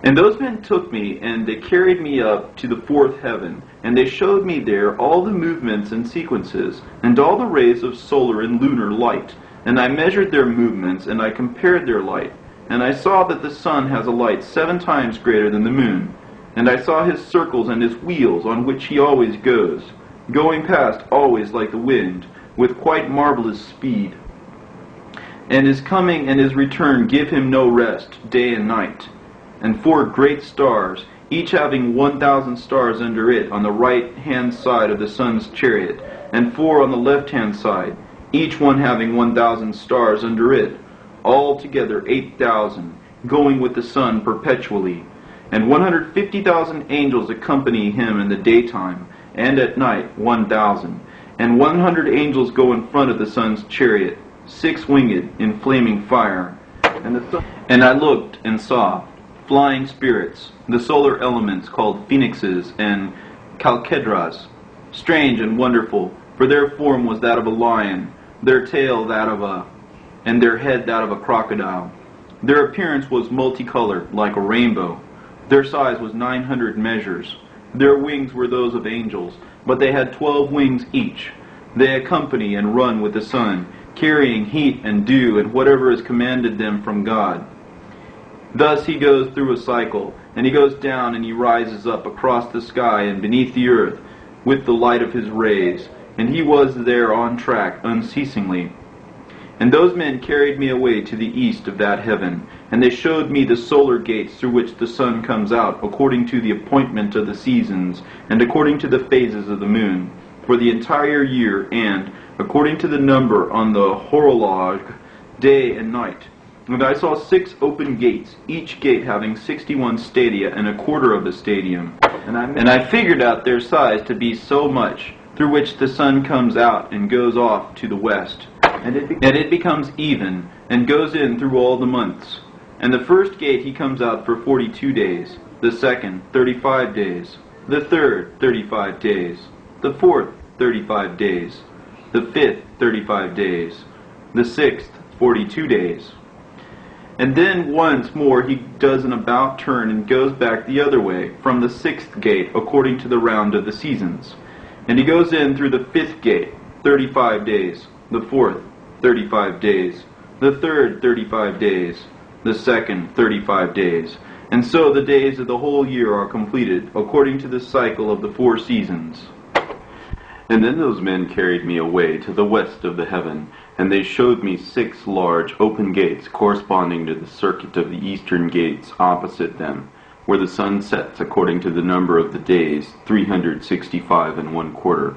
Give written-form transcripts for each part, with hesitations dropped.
And those men took me, and they carried me up to the fourth heaven, and they showed me there all the movements and sequences, and all the rays of solar and lunar light. And I measured their movements, and I compared their light. And I saw that the sun has a light 7 times greater than the moon. And I saw his circles and his wheels, on which he always goes, going past always like the wind, with quite marvelous speed. And his coming and his return give him no rest, day and night. And 4 great stars, each having 1,000 stars under it on the right-hand side of the sun's chariot, and 4 on the left-hand side, each one having 1,000 stars under it, altogether 8,000, going with the sun perpetually. And 150,000 angels accompany him in the daytime, and at night 1,000. And 100 angels go in front of the sun's chariot, 6-winged, in flaming fire. And I looked and saw flying spirits, the solar elements called phoenixes and chalcedras, strange and wonderful, for their form was that of a lion, their tail that of and their head that of a crocodile. Their appearance was multicolored, like a rainbow. Their size was 900 measures. Their wings were those of angels, but they had 12 wings each. They accompany and run with the sun, carrying heat and dew and whatever is commanded them from God. Thus he goes through a cycle, and he goes down and he rises up across the sky and beneath the earth with the light of his rays, and he was there on track unceasingly. And those men carried me away to the east of that heaven, and they showed me the solar gates through which the sun comes out, according to the appointment of the seasons, and according to the phases of the moon, for the entire year, and according to the number on the horologe, day and night. And I saw 6 open gates, each gate having 61 stadia and a quarter of the stadium. And I figured out their size to be so much, through which the sun comes out and goes off to the west. And it becomes even, and goes in through all the months. And the first gate he comes out for 42 days, the second 35 days, the third 35 days, the fourth 35 days, the fifth 35 days, the sixth 42 days. And then once more he does an about turn and goes back the other way, from the 6th gate, according to the round of the seasons. And he goes in through the 5th gate, 35 days, the 4th, 35 days, the 3rd, 35 days, the 2nd, 35 days. And so the days of the whole year are completed, according to the cycle of the 4 seasons. And then those men carried me away to the west of the heaven, and they showed me 6 large open gates corresponding to the circuit of the eastern gates opposite them, where the sun sets according to the number of the days, 365 1/4.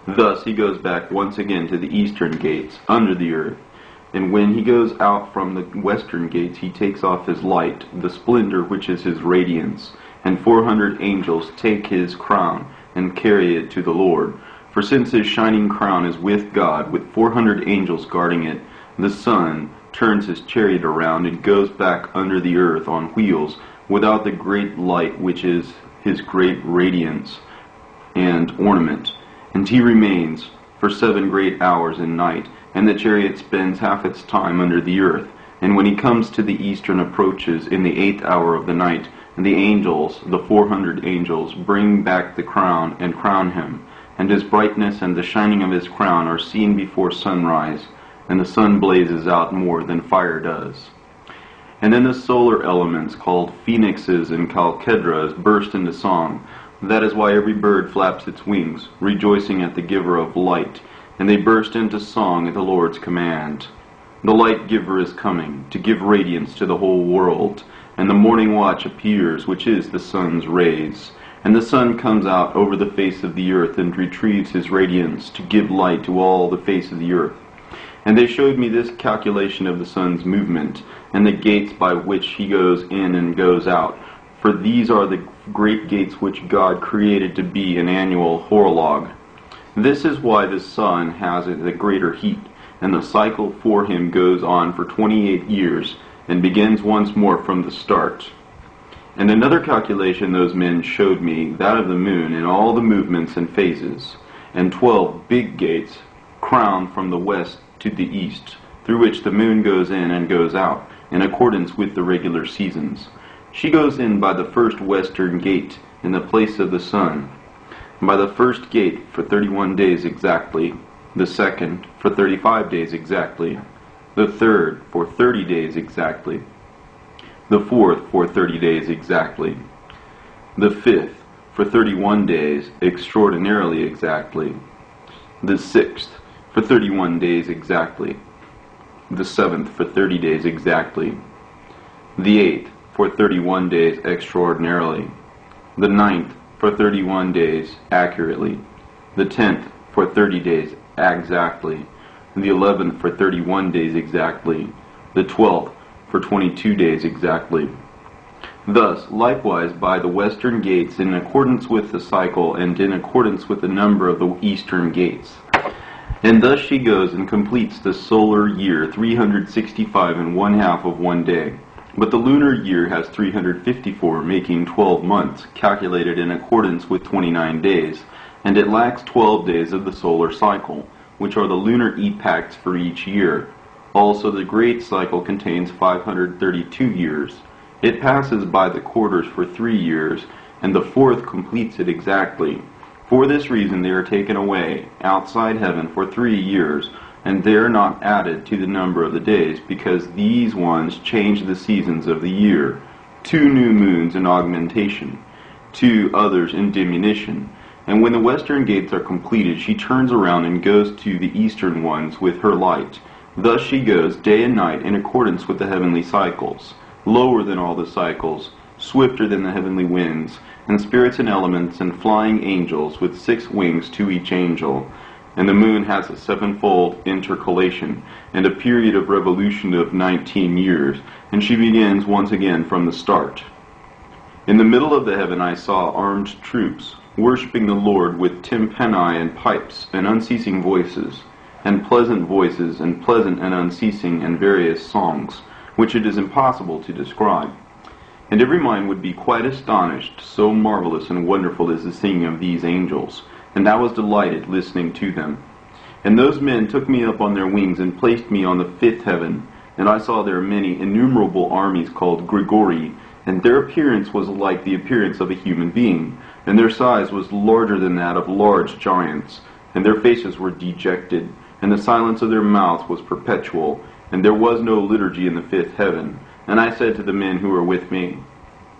Thus he goes back once again to the eastern gates, under the earth. And when he goes out from the western gates, he takes off his light, the splendor which is his radiance, and 400 angels take his crown and carry it to the Lord. For since his shining crown is with God, with 400 angels guarding it, the sun turns his chariot around and goes back under the earth on wheels, without the great light which is his great radiance and ornament. And he remains for 7 great hours in night, and the chariot spends half its time under the earth. And when he comes to the eastern approaches in the 8th hour of the night, and the angels, the 400 angels, bring back the crown and crown him. And his brightness and the shining of his crown are seen before sunrise, and the sun blazes out more than fire does. And then the solar elements, called phoenixes and chalcedras, burst into song. That is why every bird flaps its wings, rejoicing at the giver of light, and they burst into song at the Lord's command. The light giver is coming, to give radiance to the whole world, and the morning watch appears, which is the sun's rays. And the sun comes out over the face of the earth and retrieves his radiance to give light to all the face of the earth. And they showed me this calculation of the sun's movement, and the gates by which he goes in and goes out. For these are the great gates which God created to be an annual horologe. This is why the sun has the greater heat, and the cycle for him goes on for 28 years, and begins once more from the start. And another calculation those men showed me, that of the moon in all the movements and phases, and 12 big gates, crowned from the west to the east, through which the moon goes in and goes out, in accordance with the regular seasons. She goes in by the first western gate, in the place of the sun. By the first gate for 31 days exactly, the second for 35 days exactly, the third for 30 days exactly, the fourth for 30 days exactly, the fifth for 31 days extraordinarily exactly, the sixth for 31 days exactly, the seventh for 30 days exactly, the eighth for 31 days extraordinarily, the ninth for 31 days accurately, the 10th for 30 days exactly, the 11th for 31 days exactly, the 12th for 22 days exactly. Thus, likewise, by the western gates, in accordance with the cycle, and in accordance with the number of the eastern gates. And thus she goes and completes the solar year, 365 and 1/2 of 1 day. But the lunar year has 354, making 12 months, calculated in accordance with 29 days, and it lacks 12 days of the solar cycle, which are the lunar epochs for each year. Also the great cycle contains 532 years. It passes by the quarters for 3 years, and the fourth completes it exactly. For this reason they are taken away outside heaven for 3 years, and they are not added to the number of the days, because these ones change the seasons of the year, 2 new moons in augmentation, 2 others in diminution. And when the western gates are completed, she turns around and goes to the eastern ones with her light. Thus she goes day and night in accordance with the heavenly cycles, lower than all the cycles, swifter than the heavenly winds, and spirits and elements and flying angels with 6 wings to each angel. And the moon has a 7-fold intercalation, and a period of revolution of 19 years, and she begins once again from the start. In the middle of the heaven I saw armed troops, worshipping the Lord with tympani and pipes and unceasing voices, and pleasant voices, and pleasant and unceasing and various songs, which it is impossible to describe. And every mind would be quite astonished, so marvelous and wonderful is the singing of these angels. And I was delighted listening to them. And those men took me up on their wings and placed me on the 5th heaven. And I saw there many innumerable armies called Grigori, and their appearance was like the appearance of a human being, and their size was larger than that of large giants, and their faces were dejected, and the silence of their mouths was perpetual, and there was no liturgy in the 5th heaven. And I said to the men who were with me,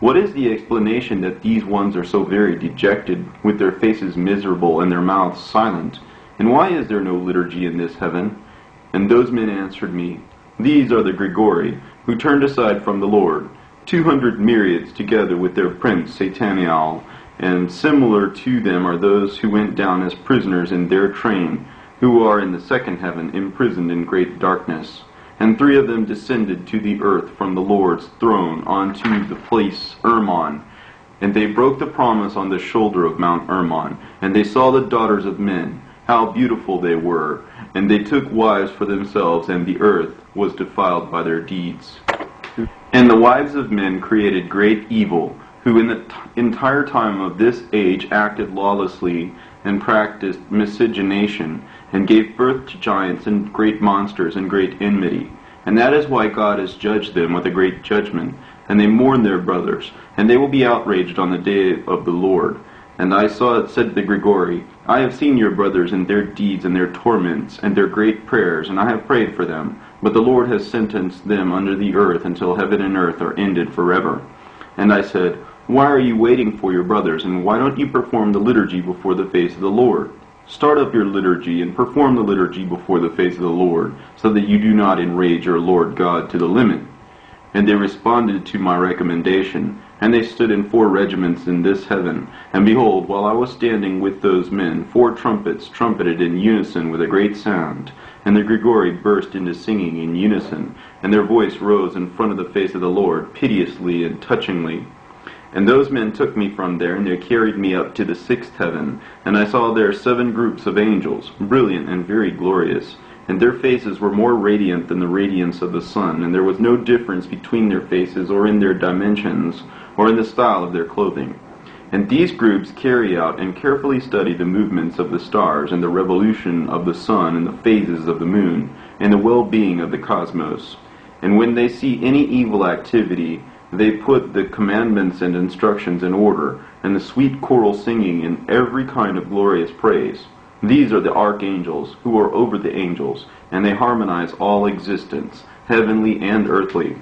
what is the explanation that these ones are so very dejected, with their faces miserable and their mouths silent? And why is there no liturgy in this heaven? And those men answered me, these are the Grigori, who turned aside from the Lord, 200 myriads together with their prince Sataniel, and similar to them are those who went down as prisoners in their train, who are in the 2nd heaven, imprisoned in great darkness. And 3 of them descended to the earth from the Lord's throne onto the place Hermon. And they broke the promise on the shoulder of Mount Hermon. And they saw the daughters of men, how beautiful they were. And they took wives for themselves, and the earth was defiled by their deeds. And the wives of men created great evil, who in the entire time of this age acted lawlessly, and practiced miscegenation, and gave birth to giants and great monsters and great enmity. And that is why God has judged them with a great judgment, and they mourn their brothers, and they will be outraged on the day of the Lord. And I saw it said to the Grigori, I have seen your brothers and their deeds and their torments and their great prayers, and I have prayed for them. But the Lord has sentenced them under the earth until heaven and earth are ended forever. And I said, why are you waiting for your brothers, and why don't you perform the liturgy before the face of the Lord? Start up your liturgy and perform the liturgy before the face of the Lord, so that you do not enrage your Lord God to the limit. And they responded to my recommendation, and they stood in 4 regiments in this heaven. And behold, while I was standing with those men, 4 trumpets trumpeted in unison with a great sound. And the Grigori burst into singing in unison, and their voice rose in front of the face of the Lord, piteously and touchingly. And those men took me from there, and they carried me up to the 6th heaven. And I saw there 7 groups of angels, brilliant and very glorious. And their faces were more radiant than the radiance of the sun, and there was no difference between their faces, or in their dimensions, or in the style of their clothing. And these groups carry out and carefully study the movements of the stars, and the revolution of the sun, and the phases of the moon, and the well-being of the cosmos. And when they see any evil activity, They put the commandments and instructions in order, and the sweet choral singing in every kind of glorious praise. These are the archangels, who are over the angels, and they harmonize all existence, heavenly and earthly.